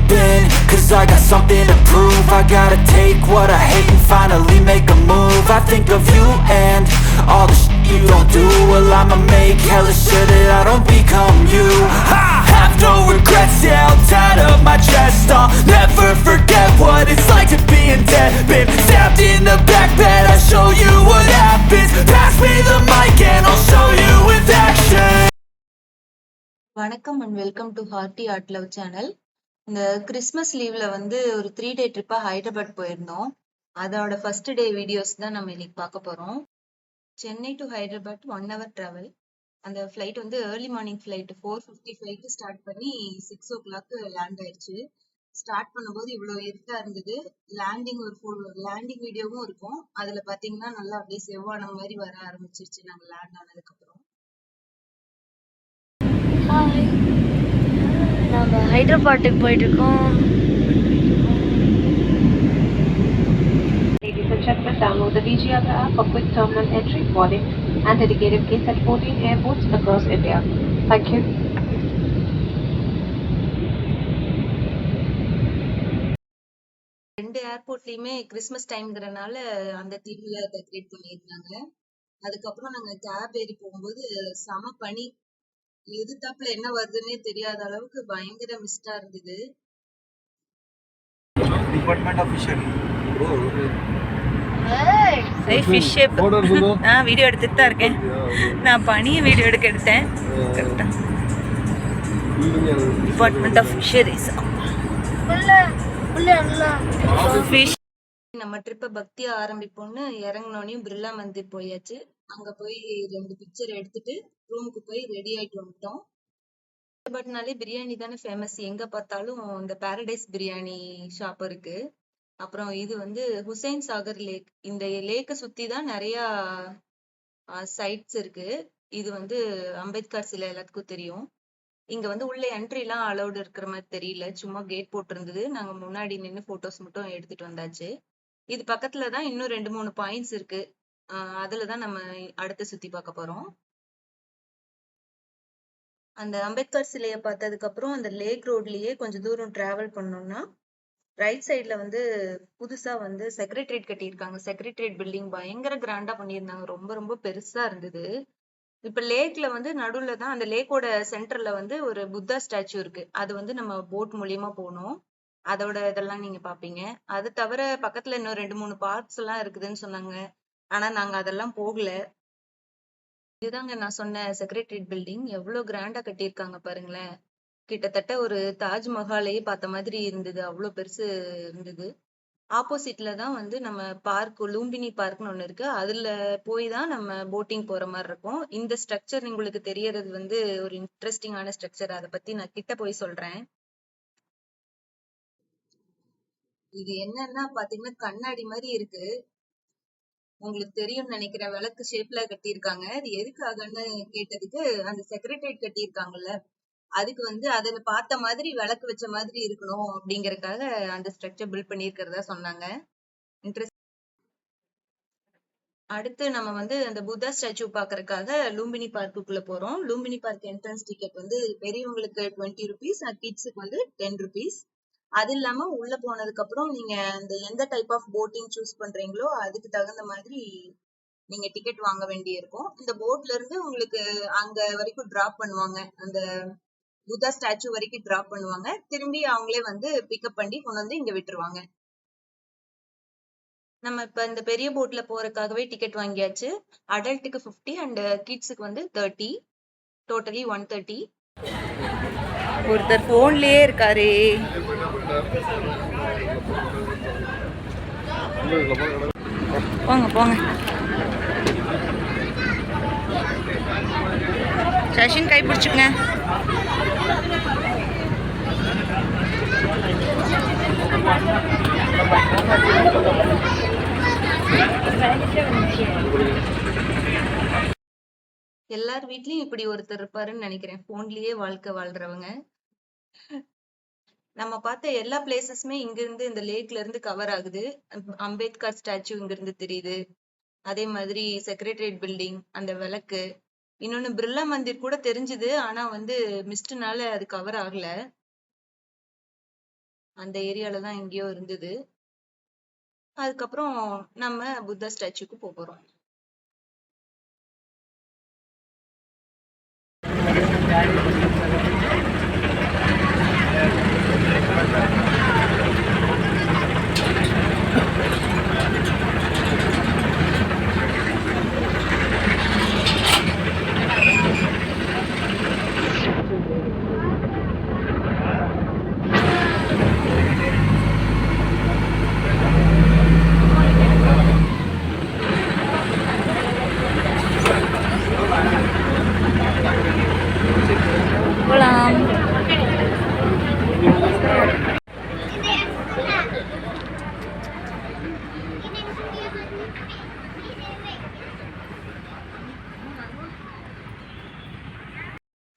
been, cause I got something to prove. I gotta take what I hate and finally make a move. I think of you and all the shit you don't do. Well, I'ma make hella sure that I don't become you. I have no regrets, yeah, I'll tie up my chest. I'll never forget what it's like to be in debt. Been stabbed in the back bed, I'll show you what happens. Pass me the mic and I'll show you with action. வணக்கம் and welcome to hearty art love channel. இந்த Christmas லீவ்ல வந்து ஒரு 3 டே ட்ரிப்பா ஹைதராபாத் போயிருந்தோம். அதோட first day videos தான் நம்ம இன்னைக்கு பார்க்க போறோம். Chennai to Hyderabad 1 hour travel. அந்த ஃபிளைட் வந்து ஏர்லி மார்னிங் ஃபிளைட் 4:55க்கு ஸ்டார்ட் பண்ணி 6 o'clock லேண்ட் ஆயிடுச்சு. ஸ்டார்ட் பண்ணும்போது இவ்வளோ இருட்டா இருந்தது. லேண்டிங் வீடியோவும் இருக்கும். அதுல பாத்தீங்கன்னா நல்லா அப்படியே செவ்வானம் மாதிரி வர ஆரம்பிச்சிருச்சு நாங்க லேண்ட் ஆனதுக்கு அப்புறம். நம்ம ஹைதராபாத்துக்கு போயிட்டு இருக்கோம். Ladies and gentlemen, download the DGR app for quick terminal entry, boarding, and dedicated gates at 14 airports across India. Thank you. ரெண்டு ஏர்போர்ட்லயுமே கிறிஸ்மஸ் டைம்ங்கிறனால அந்த தீம்ல டெக்கரேட் பண்ணியிருந்தாங்க. அதுக்கப்புறம் நாங்க கேப் ஏறி போகும்போது செம பனி, எதிர்த்தாப்புல என்ன வருதுன்னே தெரியாத அளவுக்கு பயங்கர மிஸ்டா இருந்தது. Department of fishery fish shape நான் வீடியோ எடுத்துட்டு தான் இருக்கேன். நான் பனியை வீடியோ எடுத்தேன். Department of fisheries fish. நம்ம ட்ரிப்பை பக்தியா ஆரம்பிப்போம்னு இறங்கினோனையும் பிர்லா மந்திர் போயாச்சு. அங்க போய் 2 பிக்சர் எடுத்துட்டு ரூமுக்கு போய் ரெடி ஆயிட்டு வந்துட்டோம். ஹைதராபாத்னாலே பிரியாணி தானே ஃபேமஸ். எங்க பார்த்தாலும் இந்த பாரடைஸ் பிரியாணி ஷாப் இருக்கு. அப்புறம் இது வந்து ஹுசைன் சாகர் லேக். இந்த லேக்கை சுத்தி தான் நிறைய சைட்ஸ் இருக்கு. இது வந்து அம்பேத்கர் சிலை எல்லாத்துக்கும் தெரியும். இங்க வந்து உள்ள என்ட்ரி எல்லாம் அலௌடு இருக்கிற மாதிரி தெரியல, சும்மா கேட் போட்டிருந்தது. நாங்க முன்னாடி நின்று போட்டோஸ் மட்டும் எடுத்துட்டு வந்தாச்சு. இது பக்கத்துல தான் இன்னும் 2-3 பாயிண்ட்ஸ் இருக்கு. அதுலதான் நம்ம அடுத்து சுத்தி பார்க்க போறோம். அந்த அம்பேத்கர் சிலையை பார்த்ததுக்கு அப்புறம் அந்த லேக் ரோட்லயே கொஞ்சம் தூரம் டிராவல் பண்ணோம்னா ரைட் சைட்ல வந்து புதுசா வந்து செக்ரட்டரியேட் கட்டியிருக்காங்க. செக்ரட்டரியேட் பில்டிங் பயங்கர கிராண்டா பண்ணியிருந்தாங்க. ரொம்ப ரொம்ப பெருசா இருந்தது. இப்ப லேக்ல வந்து நடுவுல தான் அந்த லேக்கோட சென்டர்ல வந்து ஒரு புத்தா ஸ்டாச்சு இருக்கு. அது வந்து நம்ம போட் மூலியமா போகணும். அதோட இதெல்லாம் நீங்க பாப்பீங்க. அது தவிர பக்கத்துல இன்னும் 2-3 பார்க்ஸ் எல்லாம் இருக்குதுன்னு சொன்னாங்க. ஆனா நாங்க அதெல்லாம் போகல. இதுதாங்க நான் சொன்ன செக்ரட்டரியேட் பில்டிங். எவ்வளவு கிராண்டா கட்டியிருக்காங்க பாருங்களேன். கிட்டத்தட்ட ஒரு தாஜ்மஹாலையே பார்த்த மாதிரி இருந்தது. அவ்வளவு பெருசு இருந்தது. ஆப்போசிட்ல தான் வந்து நம்ம பார்க், லூம்பினி பார்க்னு ஒண்ணு இருக்கு. அதுல போய் தான் நம்ம போட்டிங் போற மாதிரி இருக்கும். இந்த ஸ்ட்ரக்சர் உங்களுக்கு தெரியறது வந்து ஒரு இன்ட்ரெஸ்டிங்கான ஸ்ட்ரக்சர். அதை பத்தி நான் கிட்ட போய் சொல்றேன். இது என்னன்னா பாத்தீங்கன்னா கண்ணாடி மாதிரி இருக்கு. உங்களுக்கு தெரியும்னு நினைக்கிறேன். விளக்கு ஷேப்ல கட்டியிருக்காங்க. அது எதுக்காகன்னு கேட்டதுக்கு அந்த செக்ரட்டரியேட் கட்டியிருக்காங்கல்ல, அதுக்கு வந்து அதுல பார்த்த மாதிரி விளக்கு வச்ச மாதிரி இருக்கணும் அப்படிங்கறதுக்காக அந்த ஸ்ட்ரக்சர் பில்ட் பண்ணியிருக்கிறதா சொன்னாங்க. அடுத்து நம்ம வந்து அந்த புத்தா ஸ்டாச்சு பாக்குறதுக்காக லூம்பினி பார்க்குள்ள போறோம். லூம்பினி பார்க் என்ட்ரன்ஸ் டிக்கெட் வந்து பெரியவங்களுக்கு 20 rupees, கிட்ஸுக்கு வந்து 10 rupees. அது இல்லாம உள்ள போனதுக்கு அப்புறம் நீங்க அந்த எந்த டைப் ஆஃப் போட்டிங் சூஸ் பண்றீங்களோ அதுக்கு தகுந்த மாதிரி நீங்க டிக்கெட் வாங்க வேண்டி இருக்கும். இந்த போட்ல இருந்து உங்களுக்கு அங்க வரைக்கும் டிராப் பண்ணுவாங்க. அந்த புத்தா ஸ்டாச்சு வரைக்கும் டிராப் பண்ணுவாங்க. திரும்பி அவங்களே வந்து பிக்கப் பண்ணி கொண்டு வந்து இங்க விட்டுருவாங்க. நம்ம இப்ப இந்த பெரிய போட்ல போறதுக்காகவே டிக்கெட் வாங்கியாச்சு. அடல்ட்டுக்கு 50 அண்ட் கிட்ஸுக்கு வந்து 30. டோட்டலி 130. ஒருத்தர் போன்லயே இருக்காரு. போங்க போங்க. சஷின் கை பிடிச்சுங்க. எல்லார் வீட்லயும் இப்படி ஒருத்தர் இருப்பாருன்னு நினைக்கிறேன். போன்லயே வாழ்க்கை வாழ்றவங்க. நம்ம பார்த்த எல்லா பிளேசஸுமே இங்க இருந்து இந்த லேக்ல இருந்து கவர் ஆகுது. அம்பேத்கர் ஸ்டாச்சு இங்க இருந்து தெரியுது. அதே மாதிரி செக்ரட்டரியேட் பில்டிங், அந்த விளக்கு, இன்னொன்னு பிர்லா மந்திர் கூட தெரிஞ்சுது. ஆனா வந்து மிஸ்ட்னால அது கவர் ஆகல. அந்த ஏரியால தான் எங்கேயோ இருந்தது. அதுக்கப்புறம் நம்ம புத்தா ஸ்டாச்சுக்கு போறோம். போலாம்.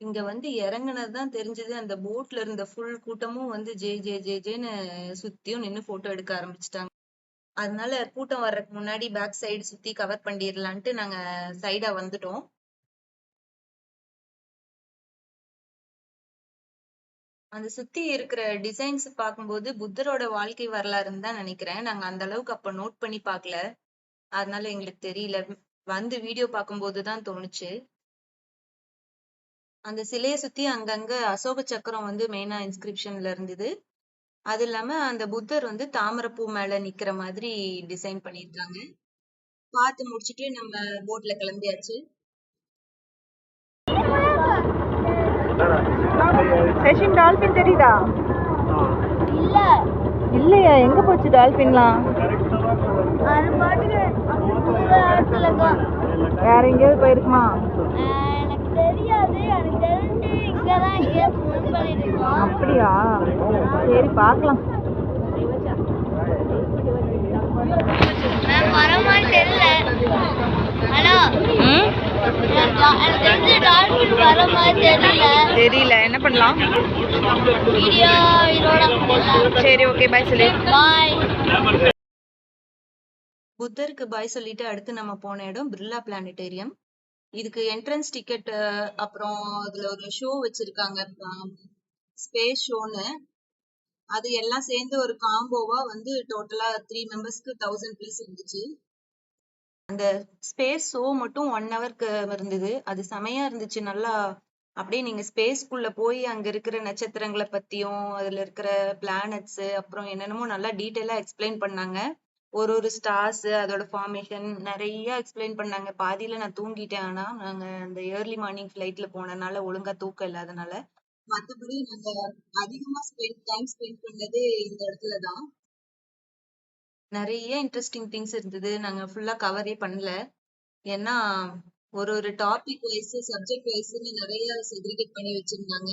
இங்க வந்து இறங்குனதுதான் தெரிஞ்சது. அந்த போட்ல இருந்த ஃபுல் கூட்டமும் வந்து ஜே ஜே ஜே ஜேன்னு சுத்தியும் நின்னு போட்டோ எடுக்க ஆரம்பிச்சிட்டாங்க. அதனால கூட்டம் வர்றதுக்கு முன்னாடி பேக் சைடு சுத்தி கவர் பண்ணிடலான்ட்டு நாங்க சைடா வந்துட்டோம். அந்த சுத்தி இருக்கிற டிசைன்ஸ் பார்க்கும்போது புத்தரோட வாழ்க்கை வரலாறுன்னு தான் நினைக்கிறேன். நாங்க அந்த அளவுக்கு அப்ப நோட் பண்ணி பார்க்கல. அதனால எங்களுக்கு தெரியல. வந்து வீடியோ பார்க்கும்போது தான் தோணுச்சு. அந்த சிலையை சுத்தி அங்கங்க அசோக சக்கரம் வந்து மெயினா இன்ஸ்கிரிப்ஷன்ல இருந்தது. அது இல்லாம அந்த புத்தர் வந்து தாமரைப்பூ மேல நிக்கிற மாதிரி டிசைன் பண்ணிருக்காங்க. பார்த்து முடிச்சிட்டு நம்ம போட்ல கிளம்பியாச்சு. செஷன் டால்பின் தெரியுதா? இல்லையா? எங்க போச்சு டால்பின்லாம்? வேற எங்கேயாவது போயிருக்குமா? அப்படியா? சரி பார்க்கலாம். தெரியல, என்ன பண்ணலாம்? சரி, ஓகே, பாய் சொல்லு. புத்தருக்கு பாய் சொல்லிட்டு அடுத்து நம்ம போன இடம் பிர்லா பிளானட்டேரியம். இதுக்கு என்ட்ரன்ஸ் டிக்கெட், அப்புறம் அதுல ஒரு ஷோ வச்சிருக்காங்க, ஸ்பேஸ் ஷோன்னு. அது எல்லாம் சேர்ந்து ஒரு காம்போவா வந்து டோட்டலா 3 மெம்பர்ஸ்க்கு 1000 பீஸ் இருந்துச்சு. அந்த ஸ்பேஸ் ஷோ மட்டும் 1 ஹவருக்கு இருந்தது. அது செமையா இருந்துச்சு. நல்லா அப்படியே நீங்க ஸ்பேஸ்க்குள்ள போய் அங்க இருக்கிற நட்சத்திரங்களை பத்தியும் அதுல இருக்கிற பிளானட்ஸ் அப்புறம் என்னென்னமோ நல்லா டீட்டெயிலா எக்ஸ்பிளைன் பண்ணாங்க. ஒரு ஸ்டார்ஸ் அதோட ஃபார்மேஷன் நிறைய எக்ஸ்பிளைன் பண்ணாங்க. பாதியில நான் தூங்கிட்டேன். ஆனா நாங்க அந்த ஏர்லி மார்னிங் ஃபிளைட்ல போனனால ஒழுங்கா தூக்கம் இல்லாதனால. மத்தபடி நாங்க அதிகமா டைம் ஸ்பெண்ட் பண்ணது இந்த இடத்துலதான். நிறைய இன்ட்ரெஸ்டிங் திங்ஸ் இருந்தது. நாங்க ஃபுல்லா கவரே பண்ணல. ஏன்னா ஒரு டாபிக் வைஸ் சப்ஜெக்ட் வைஸ்ன்னு நிறைய செக்ரிகேட் பண்ணி வச்சிருந்தாங்க.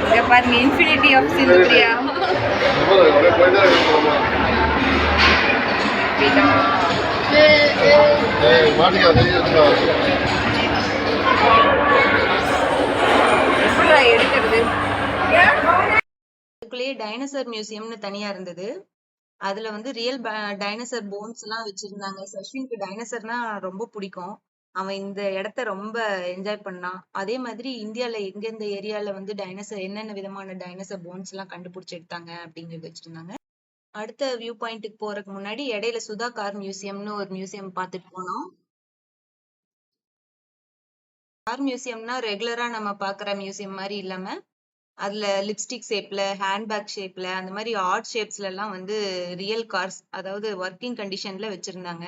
இங்க பாருங்க, இன்ஃபினிட்டி ஆஃப் சிந்துப்ரியா. எப்படிடா எடுக்கிறது? அதுக்குள்ளேயே டைனோசர் மியூசியம்னு தனியா இருந்தது. அதுல வந்து ரியல் டைனோசர் போன்ஸ் எல்லாம் வச்சிருந்தாங்க. சஷ்வினுக்கு டைனோசர்னா ரொம்ப பிடிக்கும். அவன் இந்த இடத்த ரொம்ப என்ஜாய் பண்ணான். அதே மாதிரி இந்தியால எந்தெந்த ஏரியால வந்து டைனோசர் என்னென்ன விதமான டைனோசர் போன்ஸ் எல்லாம் கண்டுபிடிச்சு எடுத்தாங்க அப்படிங்கறது வச்சிருந்தாங்க. அடுத்த வியூ பாயிண்ட்டுக்கு போறதுக்கு முன்னாடி இடையில சுதா கார் மியூசியம்னு ஒரு மியூசியம் பார்த்துட்டு போனோம். கார் மியூசியம்னா ரெகுலரா நம்ம பாக்குற மியூசியம் மாதிரி இல்லாம அதுல லிப்ஸ்டிக் ஷேப்ல, ஹேண்ட்பேக் ஷேப்ல, அந்த மாதிரி ஆர்ட் ஷேப்ஸ்ல எல்லாம் வந்து ரியல் கார்ஸ், அதாவது ஒர்க்கிங் கண்டிஷன்ல வச்சிருந்தாங்க.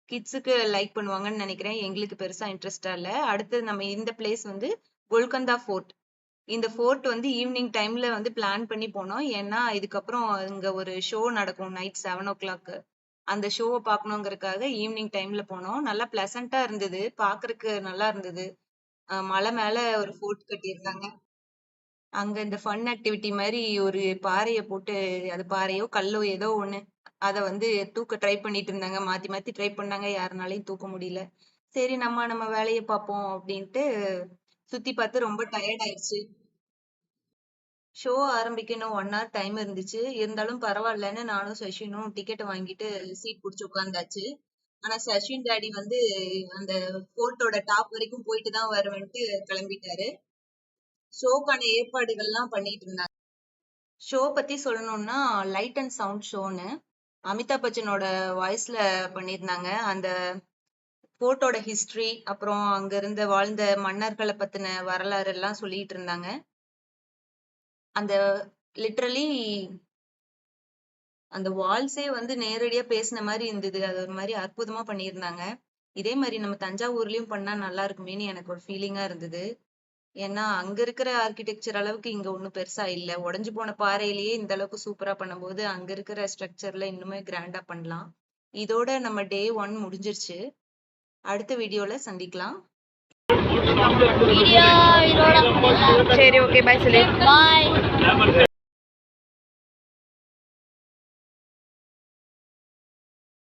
கிட்ஸுக்கு லைக் பண்ணுவாங்கன்னு நினைக்கிறேன். எங்களுக்கு பெருசா இன்ட்ரெஸ்டா இல்ல. அடுத்து நம்ம இந்த பிளேஸ் வந்து கோல்கந்தா ஃபோர்ட். இந்த ஃபோர்ட் வந்து ஈவினிங் டைம்ல வந்து பிளான் பண்ணி போனோம். ஏன்னா இதுக்கப்புறம் இங்க ஒரு ஷோ நடக்கும் நைட் 7 o'clock. அந்த ஷோவை பார்க்கணுங்கிறதுக்காக ஈவினிங் டைம்ல போனோம். நல்லா பிளசண்டா இருந்தது, பாக்குறதுக்கு நல்லா இருந்தது. மலை மேல ஒரு ஃபோர்ட் கட்டியிருந்தாங்க. அங்க இந்த ஃபன் ஆக்டிவிட்டி மாதிரி ஒரு பாறைய போட்டு, அது பாறையோ கல்லோ ஏதோ ஒண்ணு, அத வந்து தூக்க ட்ரை பண்ணிட்டு இருந்தாங்க. மாத்தி மாத்தி ட்ரை பண்ணாங்க. யாருனாலையும் தூக்க முடியல. சரி நம்ம வேலையை பார்ப்போம் அப்படின்ட்டு சுத்தி பார்த்து ரொம்ப டயர்ட் ஆயிடுச்சு. ஷோ ஆரம்பிக்க இன்னும் 1 hour டைம் இருந்துச்சு. இருந்தாலும் பரவாயில்லன்னு நானும் சசினும் டிக்கெட் வாங்கிட்டு சீட் புடிச்சு உட்கார்ந்தாச்சு. ஆனா சச்சின் டாடி வந்து அந்த கோர்ட்டோட டாப் வரைக்கும் போயிட்டு தான் வருவேன்ட்டு கிளம்பிட்டாரு. ஷோக்கான ஏற்பாடுகள்லாம் பண்ணிட்டு இருந்தாங்க. ஷோ பத்தி சொல்லணும்னா லைட் அண்ட் சவுண்ட் ஷோன்னு அமிதாப் பச்சனோட வாய்ஸ்ல பண்ணியிருந்தாங்க. அந்த கோர்ட்டோட ஹிஸ்டரி, அப்புறம் அங்க இருந்த வாழ்ந்த மன்னர்களை பத்தின வரலாறு எல்லாம் சொல்லிட்டு இருந்தாங்க. அந்த லிட்டரலி அந்த வால்ஸே வந்து நேரடியா பேசின மாதிரி இருந்தது. அது ஒரு மாதிரி அற்புதமா பண்ணியிருந்தாங்க. இதே மாதிரி நம்ம தஞ்சாவூர்லயும் பண்ணா நல்லா இருக்குமேன்னு எனக்கு ஒரு ஃபீலிங்கா இருந்தது. ஏன்னா அங்க இருக்கிற ஆர்கிடெக்சர் அளவுக்கு இங்க ஒண்ணும் பெருசா இல்ல. உடைஞ்சு போன பாறையிலேயே இந்த அளவுக்கு சூப்பரா பண்ணும்போது அங்க இருக்கிற ஸ்ட்ரக்சர்ல இன்னுமே கிராண்டா பண்ணலாம். இதோட நம்ம டே 1 முடிஞ்சிருச்சு. அடுத்த வீடியோல சந்திக்கலாம். சரி, ஓகே, பாய் சொல்லு. Bye.